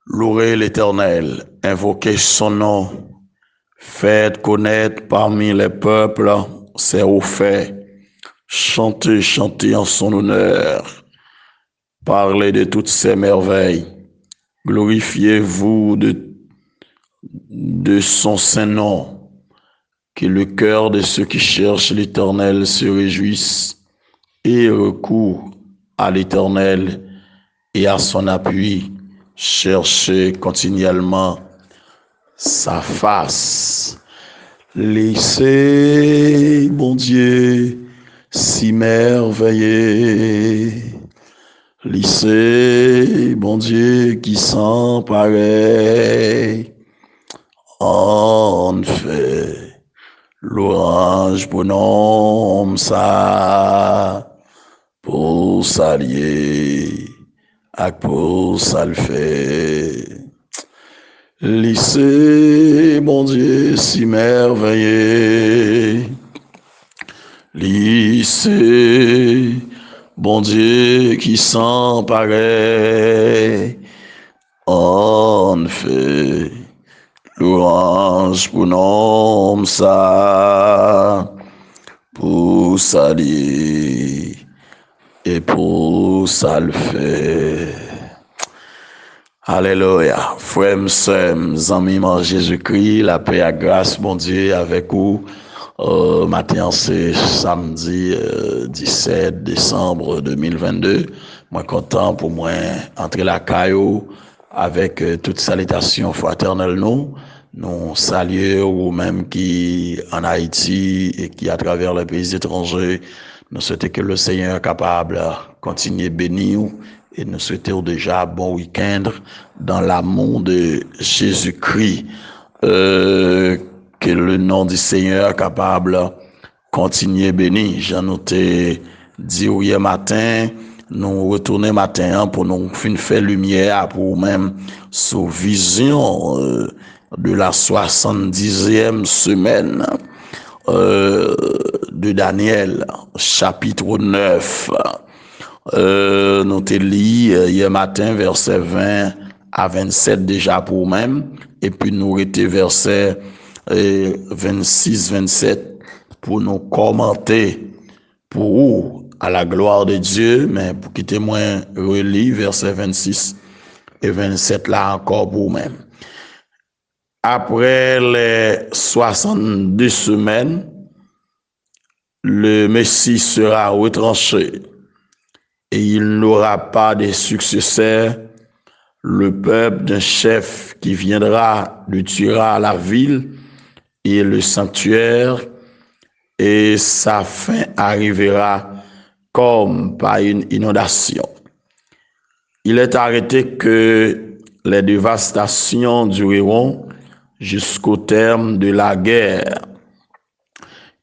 Louez l'Éternel, invoquez son nom, faites connaître parmi les peuples ses hauts faits, chantez, chantez en son honneur, parlez de toutes ses merveilles, glorifiez-vous de son saint nom, que le cœur de ceux qui cherchent l'Éternel se réjouisse et recourt à l'Éternel et à son appui. Cherchez continuellement sa face. Laissez, bon Dieu, si merveiller. Laissez, bon Dieu, qui sans pareil. En fait, l'orange pour nom ça, pour s'allier, pour ça le fait. Lycée, mon Dieu, si merveilleux. Lycée, bon Dieu, qui s'en pareil. En fait, l'orange pour nom ça, pour s'allier et pour ça le fait. Alléluia. Frères, sœurs, amis en Jésus-Christ, la paix et grâce, bon Dieu, avec vous. Matin, c'est samedi 17 décembre 2022. Moi, content pour moi entrer la caillou avec toute salutation fraternelle nous saluons ou même qui en Haïti et qui à travers les pays étrangers, nous souhaitons que le Seigneur est capable de continuer à bénir et nous souhaitons déjà bon week-end dans l'amour de Jésus-Christ. Que le nom du Seigneur est capable de continuer à bénir. J'en ai dit hier matin, nous retournons matin pour nous faire lumière pour même sous vision de la 70e semaine de Daniel, chapitre 9. Nous te lit hier matin verset 20 à 27 déjà pour même, et puis nous étions verset 26-27 pour nous commenter pour vous à la gloire de Dieu, mais pour qui témoin relit verset 26 et 27 là encore pour vous-même. Après les 62 semaines, le Messie sera retranché et il n'aura pas de successeur. Le peuple d'un chef qui viendra le tuera à la ville et le sanctuaire, et sa fin arrivera comme par une inondation. Il est arrêté que les dévastations dureront jusqu'au terme de la guerre.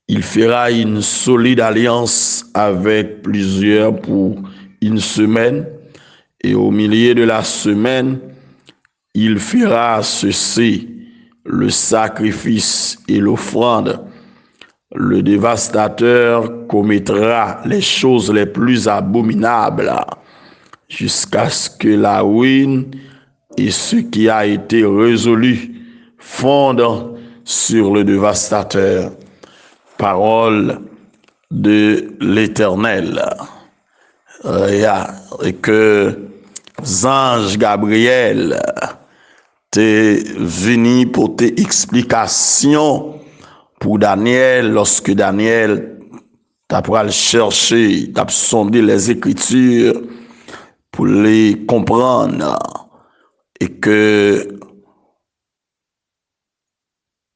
Il fera une solide alliance avec plusieurs pour une semaine, et au milieu de la semaine, il fera cesser le sacrifice et l'offrande. Le dévastateur commettra les choses les plus abominables jusqu'à ce que la ruine et ce qui a été résolu fondent sur le dévastateur. Parole de l'Éternel. Et que ange Gabriel t'est venu pour tes explications pour Daniel, lorsque Daniel t'a pris chercher, t'a sondé les Écritures pour les comprendre, et que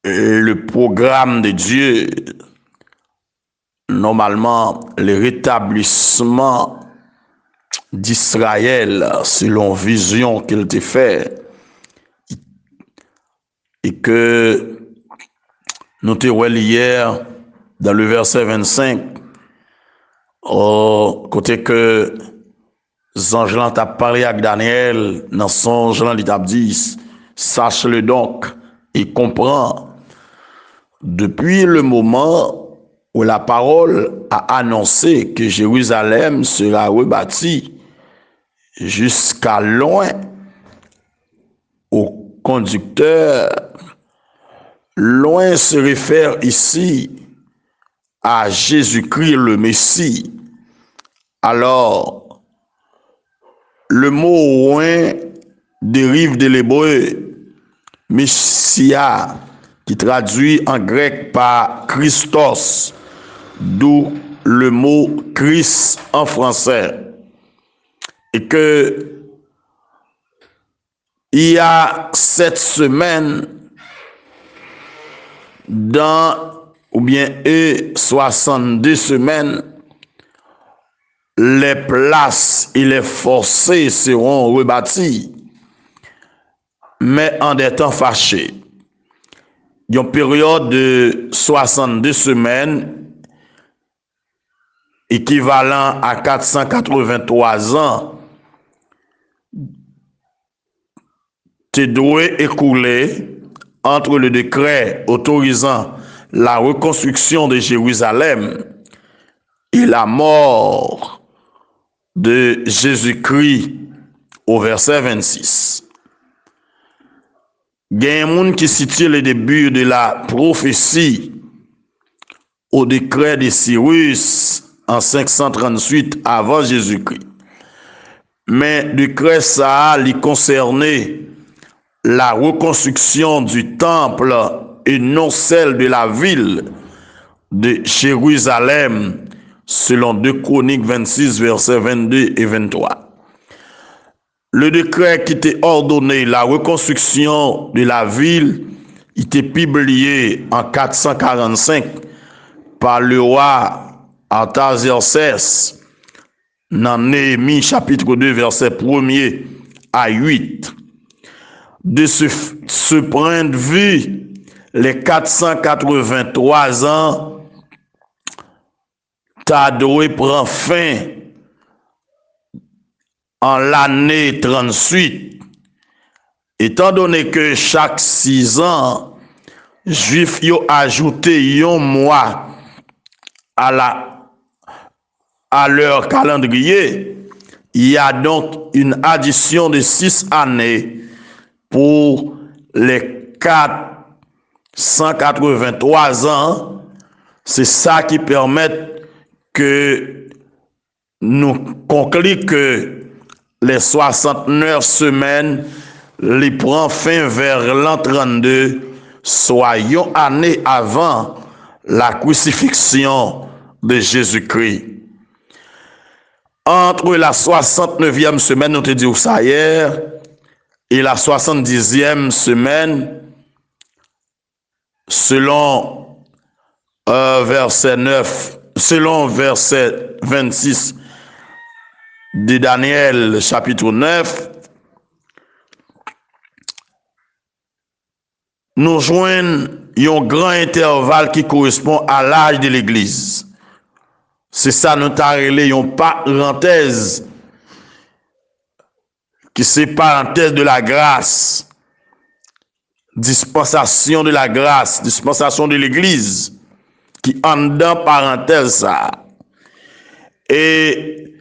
le programme de Dieu, normalement, le rétablissement d'Israël selon vision qu'il t'a fait, et que nous t'avons hier dans le verset 25, côté que ange t'a parlé avec Daniel, dans son songe il t'a dit, sache-le donc et comprends. Depuis le moment où la parole a annoncé que Jérusalem sera rebâtie jusqu'à loin conducteur, loin se réfère ici à Jésus-Christ le Messie. Alors, le mot loin dérive de l'hébreu Messia, qui traduit en grec par Christos, d'où le mot Christ en français. Et que il y a 7 semaines ou bien 62 semaines, les places et les fossés seront rebâtis, mais en des temps fâchés. Il y a une période de 62 semaines, équivalent à 483 ans, te doit écouler entre le décret autorisant la reconstruction de Jérusalem et la mort de Jésus-Christ au verset 26. Il y a un monde qui situe le début de la prophétie au décret de Cyrus en 538 avant Jésus-Christ. Mais le décret ça lui concernait la reconstruction du temple et non celle de la ville de Jérusalem, selon 2 Chroniques 26, versets 22 et 23. Le décret qui était ordonné la reconstruction de la ville était publié en 445 par le roi Artaxerxès dans Néhémie chapitre 2, verset 1er à 8. De ce point de vue, les 483 ans Tadoé prend fin en l'année 38, étant donné que chaque 6 ans, Juifs ont ajouté un mois à leur calendrier. Il y a donc une addition de 6 années pour les 483 ans. C'est ça qui permet que nous concluons que les 69 semaines les prend fin vers l'an 32, soit une année avant la crucifixion de Jésus-Christ. Entre la 69e semaine, nous te disons ça hier, et la 70e semaine, selon verset 9, selon verset 26 de Daniel chapitre 9, nous joignons un grand intervalle qui correspond à l'âge de l'Église. C'est ça nous tarélé une parenthèse qui c'est parenthèse de la grâce, dispensation de la grâce, dispensation de l'Église, qui en dedans parenthèse ça. Et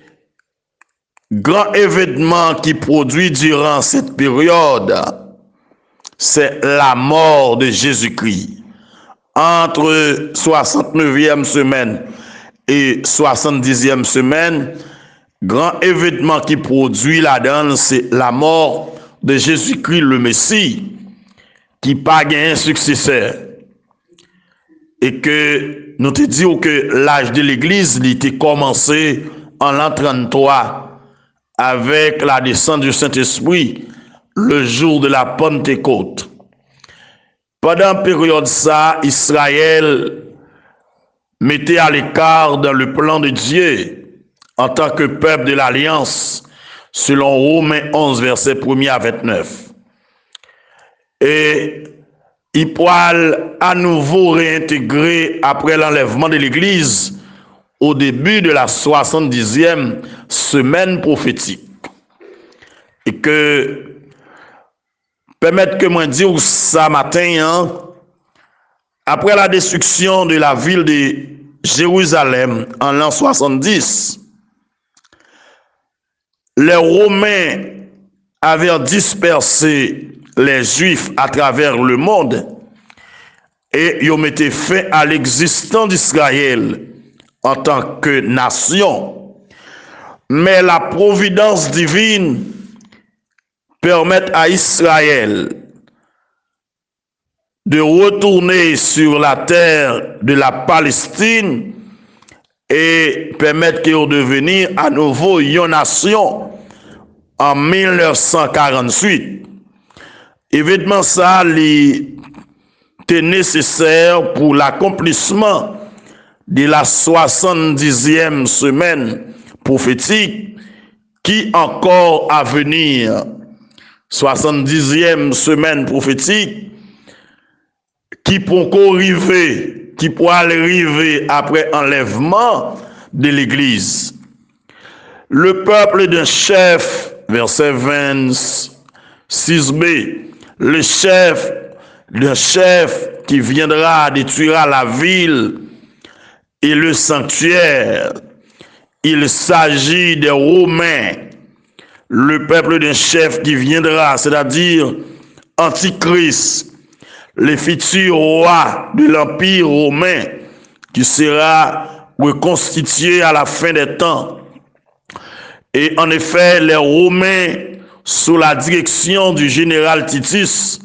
grand événement qui produit durant cette période, c'est la mort de Jésus-Christ. Entre 69e semaine et 70e semaine, grand événement qui produit là-dedans, c'est la mort de Jésus-Christ le Messie, qui pas gagné un successeur. Et que nous te disons que l'âge de l'Église il était commencé en l'an 33 avec la descente du Saint-Esprit le jour de la Pentecôte. Pendant la période ça, Israël mettait à l'écart dans le plan de Dieu en tant que peuple de l'Alliance, selon Romains 11, verset 1er à 29. Et il pourra à nouveau réintégrer après l'enlèvement de l'Église au début de la 70e semaine prophétique. Et que, permettez que moi dire ça matin, après la destruction de la ville de Jérusalem en l'an 70, les Romains avaient dispersé les Juifs à travers le monde et ils ont mis fin à l'existence d'Israël en tant que nation. Mais la providence divine permet à Israël de retourner sur la terre de la Palestine et permettre qu'ils deviennent à nouveau une nation en 1948. Évidemment, ça était nécessaire pour l'accomplissement de la 70e semaine prophétique qui encore à venir. 70e semaine prophétique qui pourra arriver après enlèvement de l'Église. Le peuple d'un chef, verset 26b, le chef d'un chef qui viendra détruire la ville et le sanctuaire. Il s'agit des Romains. Le peuple d'un chef qui viendra, c'est-à-dire Antichrist, le futur roi de l'Empire romain qui sera reconstitué à la fin des temps. Et en effet, les Romains, sous la direction du général Titus,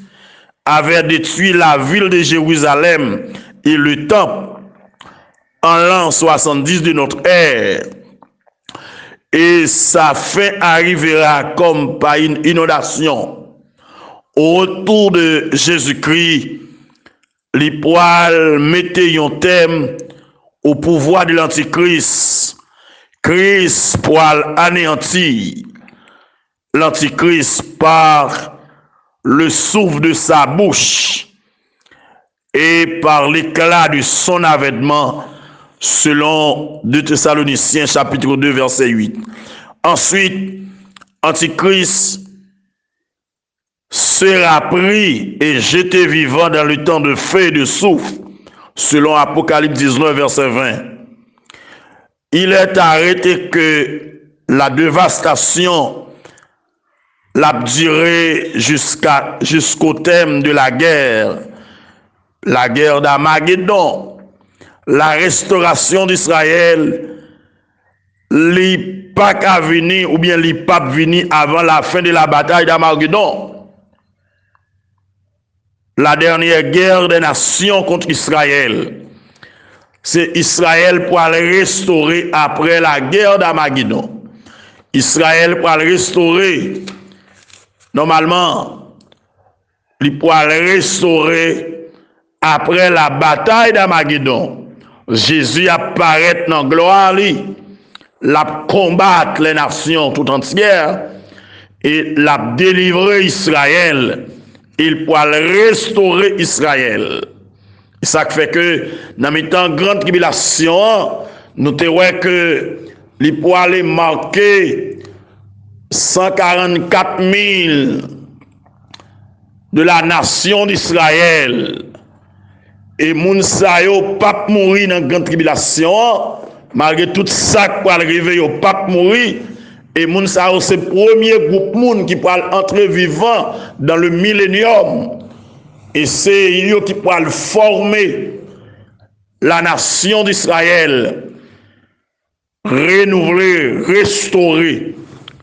avaient détruit la ville de Jérusalem et le temple en l'an 70 de notre ère. Et sa fin arrivera comme par une inondation. Au retour de Jésus-Christ, les poils mettaient un thème au pouvoir de l'Antichrist. Christ poil anéanti. L'Antichrist par le souffle de sa bouche et par l'éclat de son avènement, selon 2 Thessaloniciens chapitre 2 verset 8. Ensuite, Antichrist sera pris et jeté vivant dans le temps de feu et de souffle, selon Apocalypse 19 verset 20. Il est arrêté que la dévastation l'a duré jusqu'au thème de la guerre d'Armageddon, la restauration d'Israël, les pas à venir ou bien les pas venir avant la fin de la bataille d'Armageddon. La dernière guerre des nations contre Israël. C'est Israël pour le restaurer après la guerre d'Armageddon. Israël pour le restaurer. Normalement, il pour le restaurer après la bataille d'Armageddon. Jésus apparaît dans la gloire, la combattre les nations tout entières et la délivrer Israël. Il pourra restaurer Israël. Ça fait que dans les temps de grande tribulation, nous te voyons que il pourra aller marquer 144 000 de la nation d'Israël. Et moun sa yo pas mourir dans la grande tribulation, malgré tout ça qui va arriver, yo pas mourir. Et moun sa yo c'est le premier groupe moun qui peut entrer vivant dans le millénium. Et c'est eux qui pourront former la nation d'Israël, renouveler, restaurer.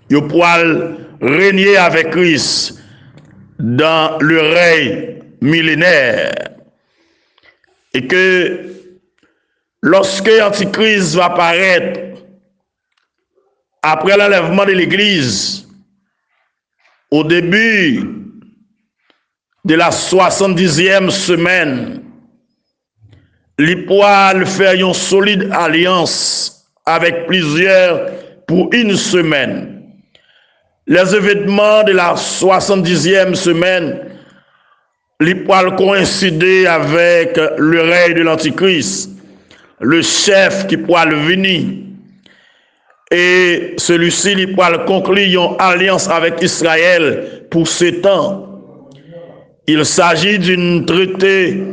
Ils pourront régner avec Christ dans le règne millénaire. Et que lorsque l'Antichrist va apparaître après l'enlèvement de l'Église, au début de la 70e semaine, il pourra faire une solide alliance avec plusieurs pour une semaine. Les événements de la 70e semaine, il pourra coïncider avec le règne de l'Antichrist, le chef qui pourra le venir. Et celui-ci, il pourra conclure une alliance avec Israël pour 7 ans. Il s'agit d'un traité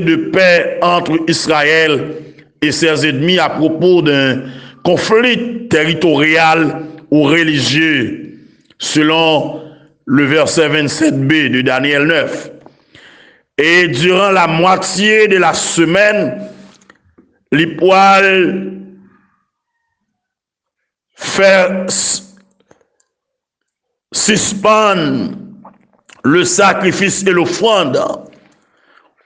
de paix entre Israël et ses ennemis à propos d'un conflit territorial ou religieux, selon le verset 27b de Daniel 9. Et durant la moitié de la semaine, les poils faire suspendre le sacrifice et l'offrande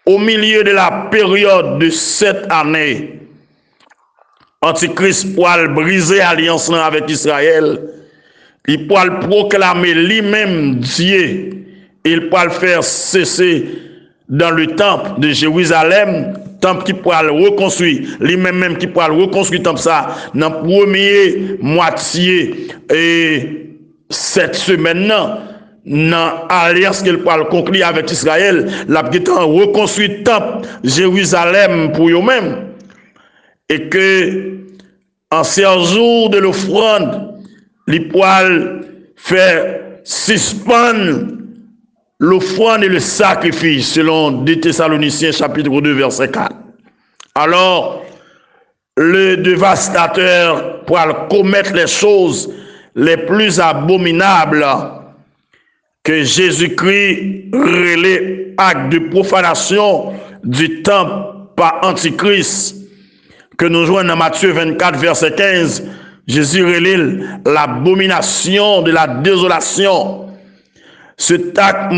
au milieu de la période de 7 années. Antichrist poil briser alliance avec Israël. Il poil proclamer lui-même Dieu. Il poil faire cesser dans le temple de Jérusalem, temple qui poil reconstruire, lui-même qui poil reconstruire temple ça dans première moitié et cette semaine dans alliance qu'il poil conclure avec Israël, la petite reconstruit temple Jérusalem pour eux-mêmes et que en ces jours de l'offrande, les poils faire suspendre l'offrande et le sacrifice, selon 2 Thessaloniciens chapitre 2 verset 4. Alors, le dévastateur pour commettre les choses les plus abominables que Jésus-Christ relève acte de profanation du temple par Antichrist, que nous joignons dans Matthieu 24 verset 15, Jésus relève l'abomination de la désolation. Cet acte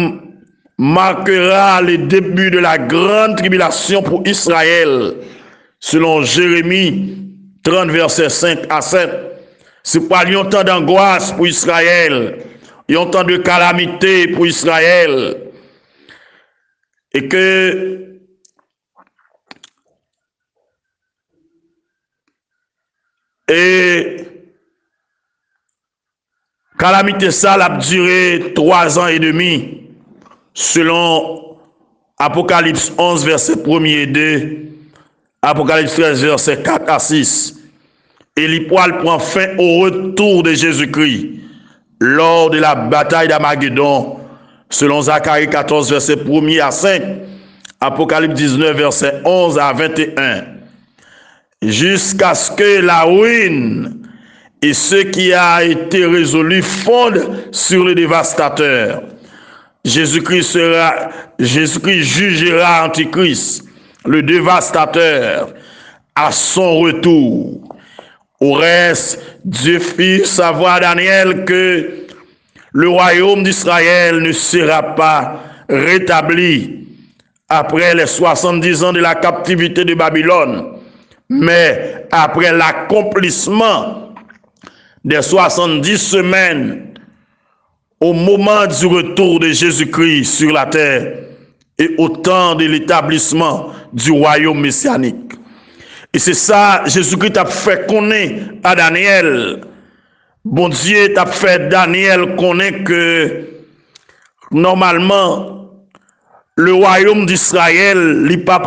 marquera le début de la grande tribulation pour Israël, selon Jérémie 30, verset 5 à 7. C'est pas un temps d'angoisse pour Israël, un temps de calamité pour Israël. Et que calamité ça a duré 3 ans et demi, selon Apocalypse 11, verset 1 et 2, Apocalypse 13, verset 4 à 6. Et l'Ipoil prend fin au retour de Jésus-Christ lors de la bataille d'Armageddon, selon Zacharie 14, verset 1 à 5, Apocalypse 19, verset 11 à 21. Jusqu'à ce que la ruine et ce qui a été résolu fondent sur le dévastateur. Jésus-Christ jugera Antichrist, le dévastateur, à son retour. Au reste, Dieu fit savoir à Daniel que le royaume d'Israël ne sera pas rétabli après les 70 ans de la captivité de Babylone, mais après l'accomplissement des 70 semaines au moment du retour de Jésus-Christ sur la terre et au temps de l'établissement du royaume messianique. Et c'est ça, Jésus-Christ a fait connaître à Daniel. Bon Dieu t'a fait Daniel connaître que normalement le royaume d'Israël n'est pas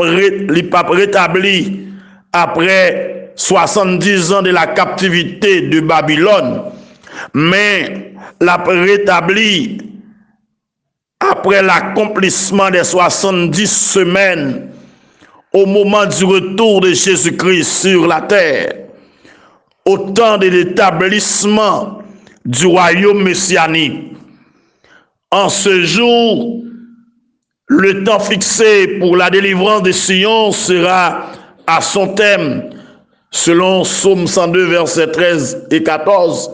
rétabli après 70 ans de la captivité de Babylone, mais l'a rétabli après l'accomplissement des 70 semaines au moment du retour de Jésus-Christ sur la terre, au temps de l'établissement du royaume messianique. En ce jour, le temps fixé pour la délivrance de Sion sera à son thème, selon Psaume 102, versets 13 et 14.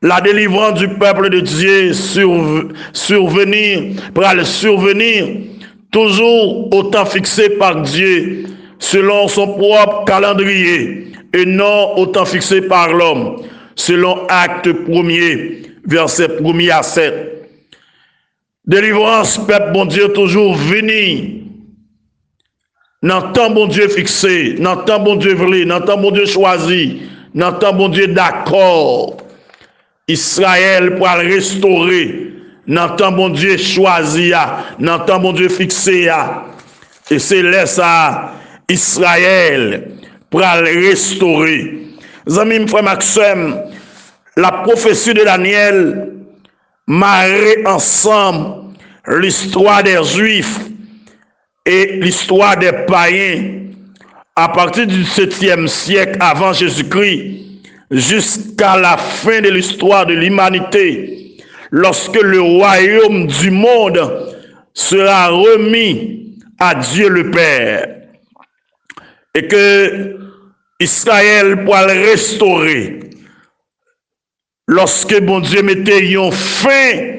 La délivrance du peuple de Dieu survenir toujours au temps fixé par Dieu, selon son propre calendrier, et non au temps fixé par l'homme, selon Acte 1er, verset 1er à 7. Délivrance, peuple bon Dieu, toujours venir dans temps bon Dieu fixé, dans temps bon Dieu voulu, dans temps bon Dieu choisi, dans temps bon Dieu d'accord. Israël pour le restaurer, dans temps bon Dieu choisi, dans temps bon Dieu fixé. Et c'est là ça, Israël pour le restaurer. Amis, frère Maxime, la prophétie de Daniel marrait ensemble l'histoire des Juifs et l'histoire des païens à partir du 7e siècle avant Jésus-Christ jusqu'à la fin de l'histoire de l'humanité. lorsque le royaume du monde sera remis à Dieu le Père et que Israël pourra le restaurer. Lorsque bon Dieu mettait un fin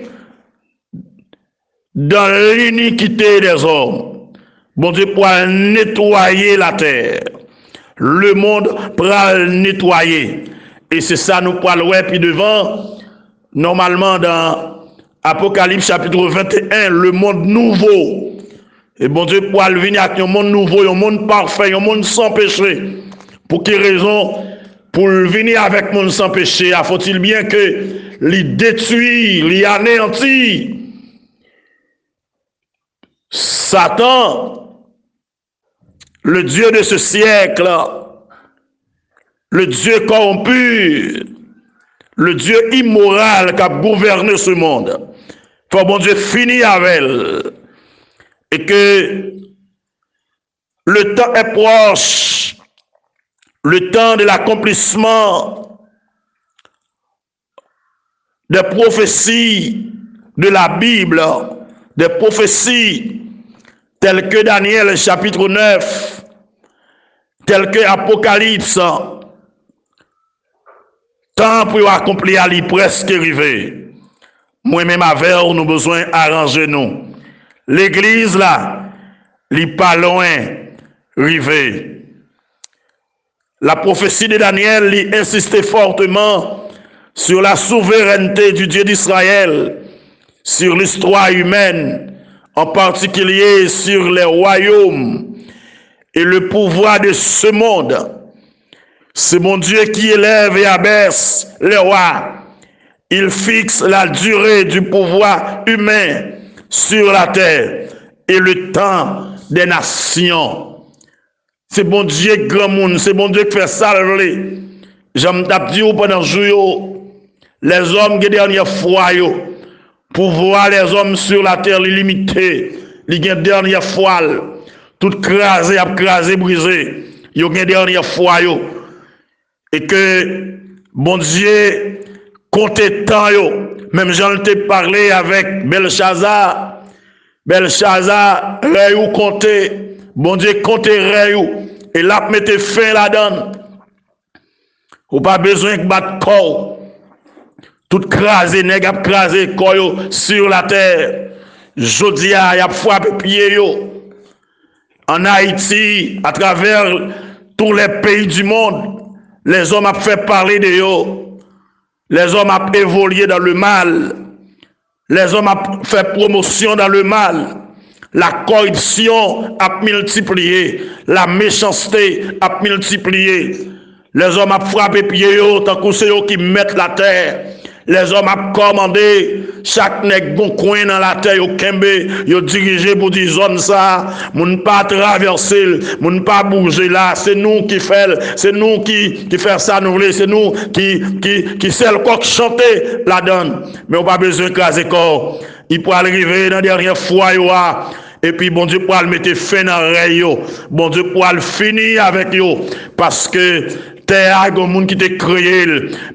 dans l'iniquité des hommes, bon Dieu pourra nettoyer la terre. Le monde pourra le nettoyer. Et c'est ça nous pourrons voir puis devant, normalement dans Apocalypse chapitre 21, le monde nouveau. Et bon Dieu pourra venir avec un monde nouveau, un monde parfait, un monde sans péché. Pour quelle raison? Pour venir avec un monde sans péché, faut-il bien que les détruire, les anéantir. Satan, le Dieu de ce siècle, le Dieu corrompu, le Dieu immoral qui a gouverné ce monde. Faut bon Dieu finir avec elle. Et que le temps est proche, le temps de l'accomplissement des prophéties de la Bible, des prophéties telles que Daniel chapitre 9, telles que Apocalypse, temps pour accomplir, il presque arrivé. Moi-même avec nous besoin d'arranger nous. L'église là, il n'est pas loin arrivé. La prophétie de Daniel il insistait fortement sur la souveraineté du Dieu d'Israël, sur l'histoire humaine, en particulier sur les royaumes et le pouvoir de ce monde. C'est mon Dieu qui élève et abaisse les rois. Il fixe la durée du pouvoir humain sur la terre et le temps des nations. C'est bon Dieu grand monde, c'est bon Dieu qui fait salver. J'aime dit pendant le jour, les hommes qui dernière fois, pour voir les hommes sur la terre limité, ils ont dernière fois, tout crasé, brisé, ils ont dernière fois. Et que bon Dieu comptait tant, même j'en ai parlé avec Belshazzar. Belshazzar, Réou comptait, bon Dieu comptait Réou, et là, mettez fin là-dedans. Ou pas besoin de battre corps. Tout crasé, nèg a crasé corps sur la terre. Jodia, y a frappé pied yo. En Haïti, à travers tous les pays du monde, les hommes ont fait parler de yo. Les hommes ont évolué dans le mal. Les hommes ont fait promotion dans le mal. La corruption a multiplié. La méchanceté a multiplié. Les hommes ont frappé pied yo, tant que c'est eux qui mettent la terre. Les hommes ont commandé chaque nèg bon coin dans la terre yo kembe, yo dirigé pour dire zone ça, moun pas traverser, moun pas bouger là, c'est nous qui fait, c'est nous qui fait ça nous voulons, c'est nous qui c'est le coq chanter la donne. Mais on pas besoin d'écraser corps. Il peut arriver dans la dernière fois yo. Et puis bon Dieu pourra le mettre fin dans le bon Dieu pourra le finir avec yo parce que terre a monde qui te créé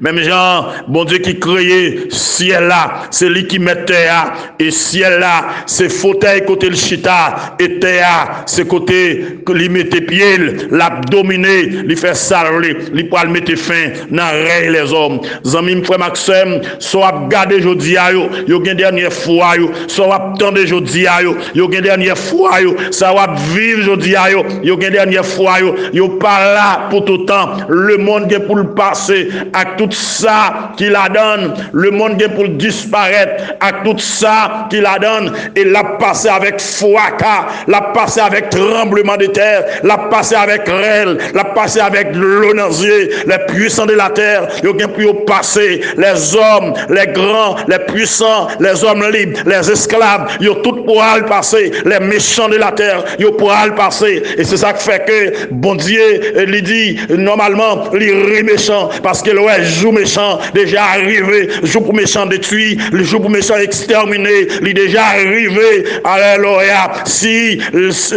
même genre bon Dieu qui créé ciel là c'est lui qui met terre et ciel là c'est fauteuil côté le chita et terre c'est côté que lui met pied l'abdominé lui fait salver lui pourra le mettre fin dans les hommes zami frère Maxime soit garder jodi a yo gen dernière fois yo soit attendre jodi a yo gen dernière fois yo ça va vivre jodi a yo gen dernière fois yo pas là pour tout temps. Le monde est pour le passer à tout ça qui la donne. Le monde est pour disparaître à tout ça qui la donne. Et l'a passé avec fracas, l'a passé avec tremblement de terre, l'a passé avec rêle, l'a passé avec l'onanzier, les puissants de la terre. Ils ont pu passer les hommes, les grands, les puissants, les hommes libres, les esclaves. Ils ont tout pour le passer. Les méchants de la terre, ils ont pour le passer. Et c'est ça qui fait que bon Dieu lui dit normalement méchant, les méchant, parce que le jour méchant déjà arrivé, jour pour méchant détruit, le jour pour méchant exterminé, il est déjà arrivé. Alléluia. Si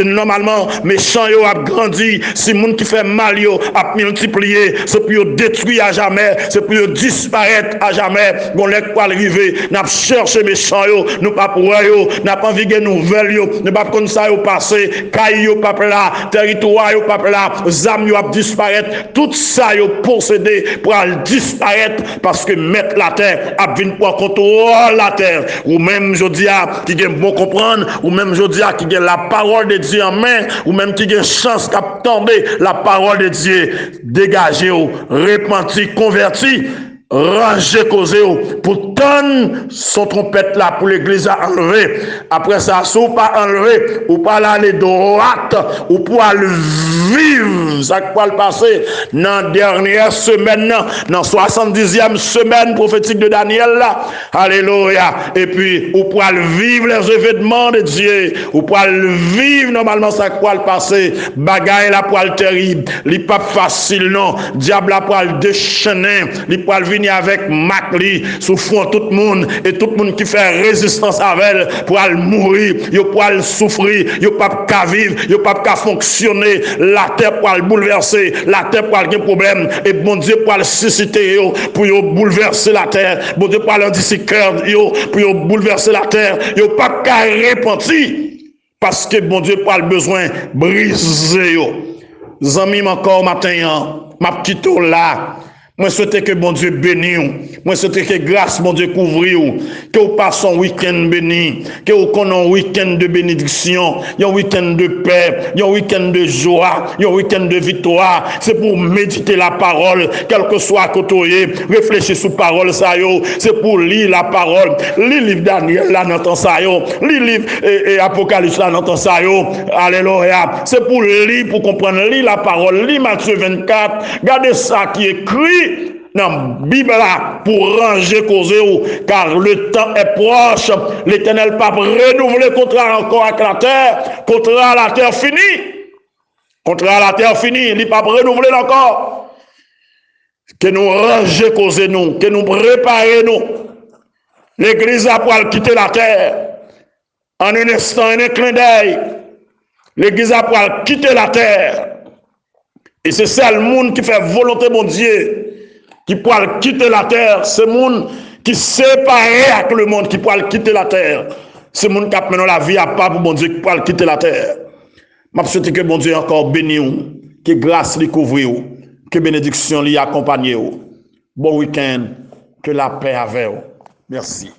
normalement méchant yo a grandi, si monde qui fait mal yo a multiplié, c'est pour détruire à jamais, c'est pour disparaître à jamais. Bon lèk pour arriver, n'a cherché méchant yo, nous pas pour yo, n'a pas envie de nouvelles yo, ne pas comme ça yo passé, caille yo pas là, territoire yo pas là, zam yo a disparaître, tout ça yo possédé pour disparaître parce que mettre la terre a vinn pour contrôler la terre. Ou même je dis qui gagne bon comprendre, ou même je dis qui gagne la parole de Dieu en main, ou même qui gagne chance d'attendre la parole de Dieu, dégagez ou repenti, converti. Ranger causé pour tonne son trompette là pour l'église à enlever. Après ça, si ou pas enlever, ou pas aller droite, ou pour aller vivre, ça quoi le passer dans la dernière semaine, dans 70e semaine prophétique de Daniel là. Alléluia. Et puis, ou pour aller vivre les événements de Dieu, ou pour aller vivre normalement ça quoi le passer. Bagaille là pour le terrible, li pas facile non. Diable là pour le déchaîner, li pour venir avec Macli, souffrant tout le monde, et tout le monde qui fait résistance avec elle, pour aller mourir, yo pour aller souffrir, yo pas qu'à vivre, yo pas qu'à fonctionner, la terre pour aller bouleverser, la terre pour aller problème, et bon Dieu pour aller susciter yo, pour yo bouleverser la terre, bon Dieu pour aller disséquer yo, pour yo bouleverser la terre, yo pas qu'à repentir, parce que bon Dieu pour aller besoin briser yo. Zami encore matin, m'a quitté là. Moi, souhaite que bon Dieu bénisse. Moi, souhaite que grâce, bon Dieu couvre. Que vous passez un week-end béni. Que vous connaissez un week-end de bénédiction. Un week-end de paix. Un week-end de joie. Un week-end de victoire. C'est pour méditer la parole. Quel que soit à côté. Réfléchir sur la parole. C'est pour lire la parole. Lire le livre Daniel là dans ton saillot. Lire le livre Apocalypse là dans ton saillot. Alléluia. C'est pour lire, pour comprendre. Lire la parole. Lire Matthieu 24. Regardez ça qui est écrit dans la Bible là pour ranger causer car le temps est proche. L'Éternel pas renouveler contrat encore avec la terre. Contrat à la terre fini. Contrat à la terre fini. Il pas renouveler encore. Que nous ranger causer nous, que nous préparer nous. L'église a pour quitter la terre. En un instant, en un clin d'œil. L'église a pour quitter la terre. Et c'est ça le monde qui fait volonté mon Dieu, qui pourra quitter la terre. C'est le monde qui séparé avec le monde qui pourra quitter la terre. C'est le monde qui a maintenant la vie à part pour mon Dieu qui pourra quitter la terre. Je souhaite que mon Dieu encore bénisse, que grâce lui couvre, que bénédiction lui accompagne. Bon week-end, que la paix avec vous. Merci.